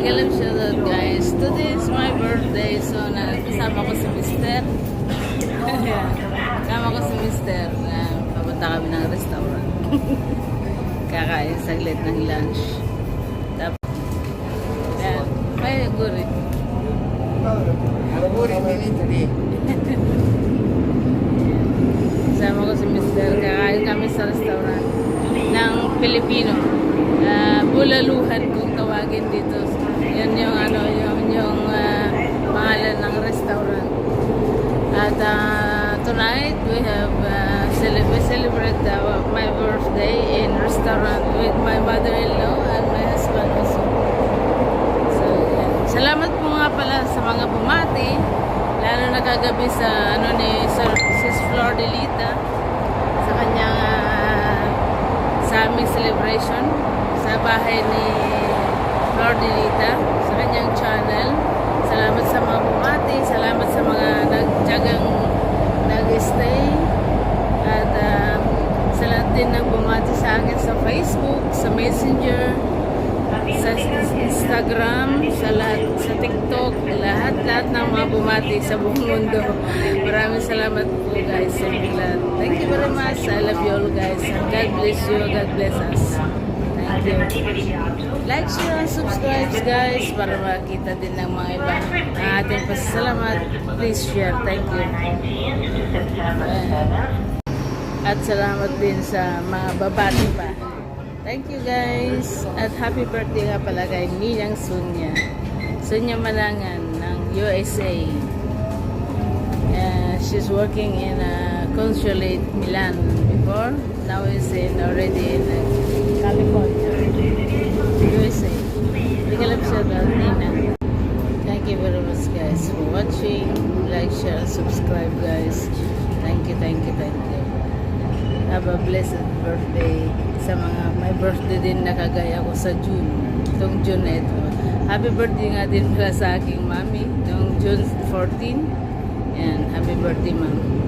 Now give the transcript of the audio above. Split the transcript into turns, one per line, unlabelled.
Legal shoutout guys. Today is my birthday, so kasama ko si Mister. Kasama ko si Mister na papunta kami ng restaurant. Kakain saglit ng lunch. Tapos, yan. May guri. Kasama ko si Mister. Kakain kami sa restaurant ng Pilipino. Bulaluhan kung tawagin dito. Yan yung pangalan ng restaurant. At tonight we have we celebrate my birthday in restaurant with my mother-in-law and my husband also. So, yan. Salamat po nga pala sa mga bumati, lalo na kagabi sa ni Sis Flor Delita sa kanyang sa aming celebration sa bahay ni Flor Delita sa kanyang channel. Salamat sa mga bumati, salamat sa mga nagtyagang nag-stay, at sa lahat din ng bumati sa akin sa Facebook, sa Messenger, sa Instagram, sa lahat, sa TikTok, lahat ng mga bumati sa buong mundo. Maraming salamat po guys sa lahat. Thank you very much. I love you all guys. And God bless you. God bless us. Thank you. Like, share, and subscribe guys para makita din ng mga iba ang ating pasasalamat. Please share. Thank you. At salamat din sa mga babati pa. Thank you guys. At happy birthday nga pala kay Ninang Sonia. Sonia Malangan ng USA. She's working in consulate Milan before. Now is already in California, USA. Legal shoutout Nina. Thank you very much guys for watching. Like, share, and subscribe guys. Thank you, thank you, thank you. Have a blessed birthday sa mga may birthday din na kagaya ko sa June. Itong June na ito. Happy birthday nga din pala sa aking mami noong June 14. Yan, happy birthday ma'am.